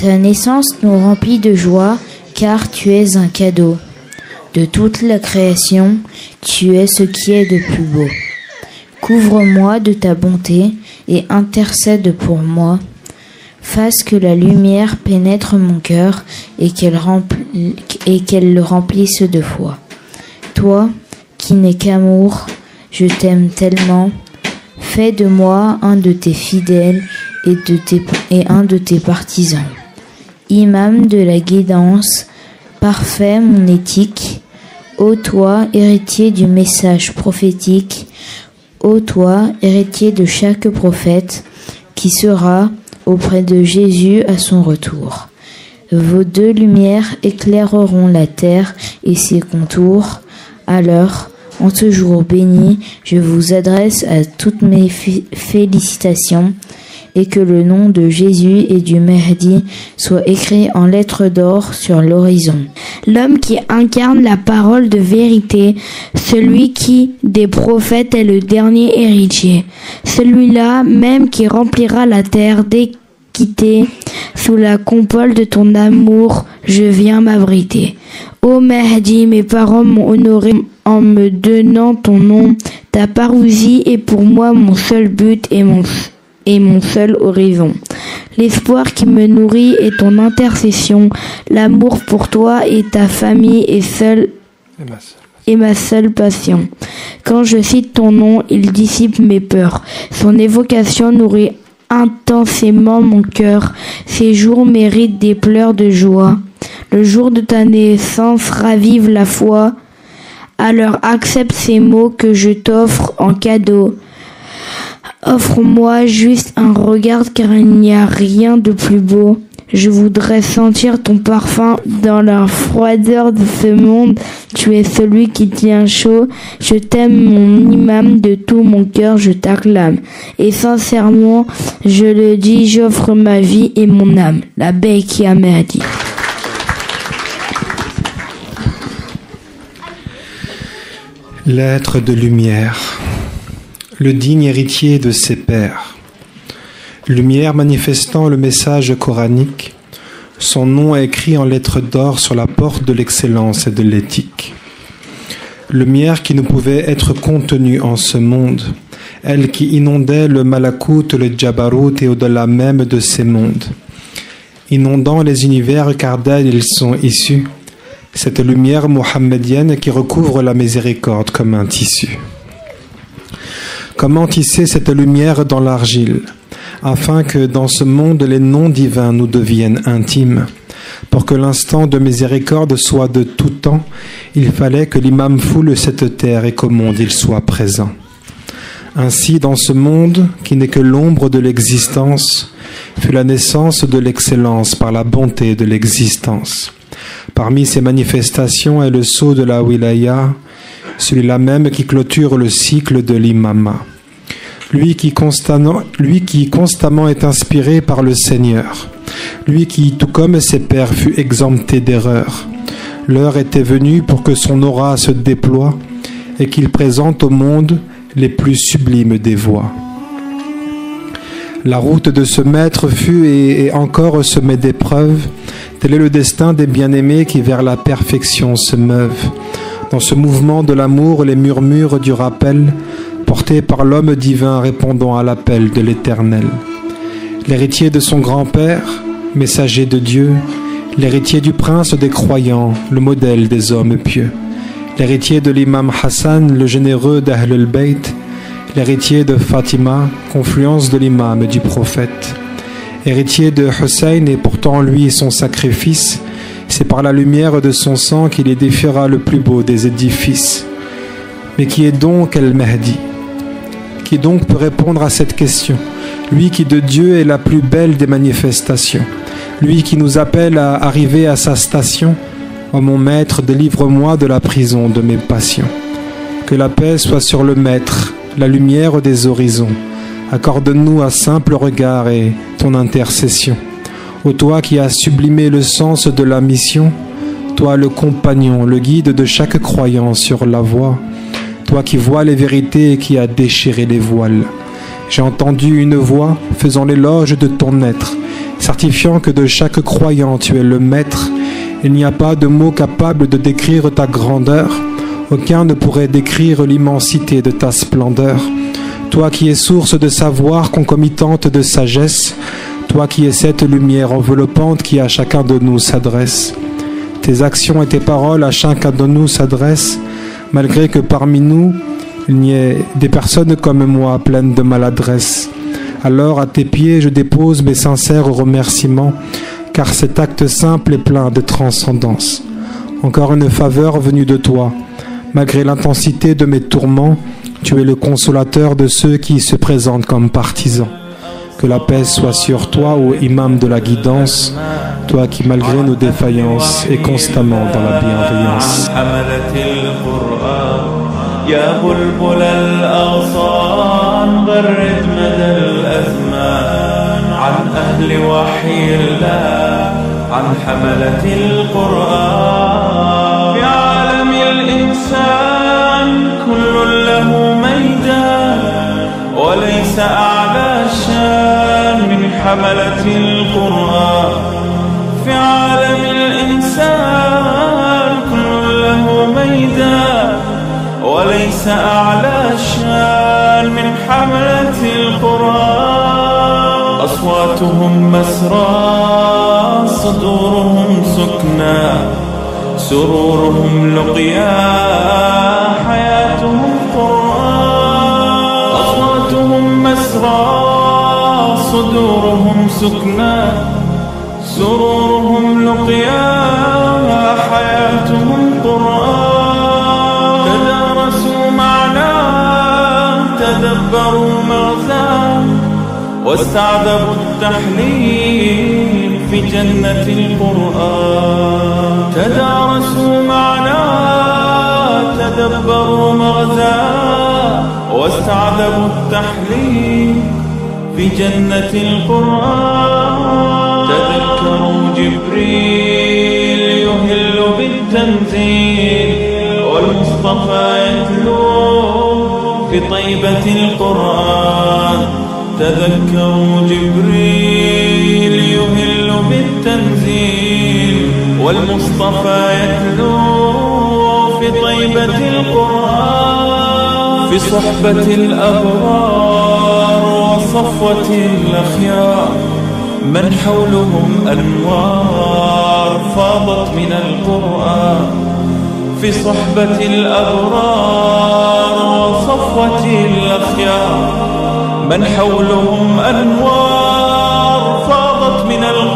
Ta naissance nous remplit de joie, car tu es un cadeau. De toute la création, tu es ce qui est de plus beau. Couvre-moi de ta bonté et intercède pour moi. Fasse que la lumière pénètre mon cœur et qu'elle le remplisse de foi. Toi, qui n'es qu'amour, je t'aime tellement. Fais de moi un de tes fidèles et un de tes partisans. Imam de la guidance, parfait mon éthique. Ô toi, héritier du message prophétique, ô toi, héritier de chaque prophète, qui sera auprès de Jésus à son retour. Vos deux lumières éclaireront la terre et ses contours. Alors, en ce jour béni, je vous adresse à toutes mes félicitations et que le nom de Jésus et du Mahdi soit écrit en lettres d'or sur l'horizon. L'homme qui incarne la parole de vérité, celui qui, des prophètes, est le dernier héritier, celui-là même qui remplira la terre d'équité, sous la coupole de ton amour, je viens m'abriter. Ô Mahdi, mes parents m'ont honoré en me donnant ton nom, ta parousie est pour moi mon seul but et mon seul horizon. L'espoir qui me nourrit est ton intercession, l'amour pour toi et ta famille est ma seule passion. Quand je cite ton nom, il dissipe mes peurs. Son évocation nourrit intensément mon cœur. Ces jours méritent des pleurs de joie. Le jour de ta naissance ravive la foi. Alors accepte ces mots que je t'offre en cadeau. Offre-moi juste un regard car il n'y a rien de plus beau. Je voudrais sentir ton parfum dans la froideur de ce monde. Tu es celui qui tient chaud. Je t'aime mon imam, de tout mon cœur je t'acclame. Et sincèrement, je le dis, j'offre ma vie et mon âme. La Beïk ya Mahdi. L'être de lumière. Le digne héritier de ses pères. Lumière manifestant le message coranique, son nom est écrit en lettres d'or sur la porte de l'excellence et de l'éthique. Lumière qui ne pouvait être contenue en ce monde, elle qui inondait le malakout, le jabarut et au-delà même de ces mondes. Inondant les univers car d'elle ils sont issus, cette lumière mohammedienne qui recouvre la miséricorde comme un tissu. Comment tisser cette lumière dans l'argile, afin que dans ce monde les noms divins nous deviennent intimes. Pour que l'instant de miséricorde soit de tout temps, il fallait que l'imam foule cette terre et qu'au monde il soit présent. Ainsi, dans ce monde, qui n'est que l'ombre de l'existence, fut la naissance de l'excellence par la bonté de l'existence. Parmi ces manifestations est le sceau de la wilaya, celui-là même qui clôture le cycle de l'imama. Lui qui constamment est inspiré par le Seigneur. Lui qui, tout comme ses pères, fut exempté d'erreur. L'heure était venue pour que son aura se déploie et qu'il présente au monde les plus sublimes des voies. La route de ce maître fut et encore semée d'épreuves. Tel est le destin des bien-aimés qui vers la perfection se meuvent. Dans ce mouvement de l'amour, les murmures du rappel, portés par l'homme divin répondant à l'appel de l'Éternel. L'héritier de son grand-père, messager de Dieu, l'héritier du prince des croyants, le modèle des hommes pieux, l'héritier de l'imam Hassan, le généreux d'Ahl al-Bayt, l'héritier de Fatima, confluence de l'imam et du prophète, héritier de Hussein et pourtant lui son sacrifice, c'est par la lumière de son sang qu'il édifiera le plus beau des édifices. Mais qui est donc El-Mahdi? Qui donc peut répondre à cette question? Lui qui de Dieu est la plus belle des manifestations, lui qui nous appelle à arriver à sa station. Ô mon maître, délivre-moi de la prison de mes passions. Que la paix soit sur le maître, la lumière des horizons. Accorde-nous un simple regard et ton intercession. Ô toi qui as sublimé le sens de la mission, toi le compagnon, le guide de chaque croyant sur la voie, toi qui vois les vérités et qui as déchiré les voiles. J'ai entendu une voix faisant l'éloge de ton être. certifiant que de chaque croyant tu es le maître. Il n'y a pas de mots capables de décrire ta grandeur. Aucun ne pourrait décrire l'immensité de ta splendeur. Toi qui es source de savoir concomitante de sagesse, toi qui es cette lumière enveloppante qui à chacun de nous s'adresse. Tes actions et tes paroles à chacun de nous s'adressent, malgré que parmi nous, il n'y ait des personnes comme moi pleines de maladresse. Alors à tes pieds je dépose mes sincères remerciements, car cet acte simple est plein de transcendance. Encore une faveur venue de toi. Malgré l'intensité de mes tourments, tu es le consolateur de ceux qui se présentent comme partisans. Que la paix soit sur toi, ô imam de la guidance, toi qui malgré nos défaillances est constamment dans la bienveillance. يا بلبل الأغصان غرد مدى الأزمان عن أهل وحي الله عن حملة القرآن. في عالم الإنسان كل له ميدان وليس أعلى الشان من حملة القرآن. في عالم الإنسان كل له ميدان وليس أعلى الشان من حملة القرآن. أصواتهم مسرى صدورهم سكنى سرورهم لقيا حياتهم قرآن. أصواتهم مسرى صدورهم سكنى سرورهم لقيا حياتهم قرآن. تدبروا مغزاه واستعذبوا التحليل في جنة القرآن. تدارسوا معناه تدبروا مغزاه واستعذبوا التحليل في جنة القرآن. تذكروا جبريل يهل بالتنزيل والمصطفى يتلو في طيبة القرآن. تذكروا جبريل يهل بالتنزيل والمصطفى يتلو في طيبة القرآن. في صحبة الأبرار وصفوة الأخيار من حولهم أنوار فاضت من القرآن. في صحبة الأبرار وصفوة الأخيار من حولهم أنوار فاضت من القرآن.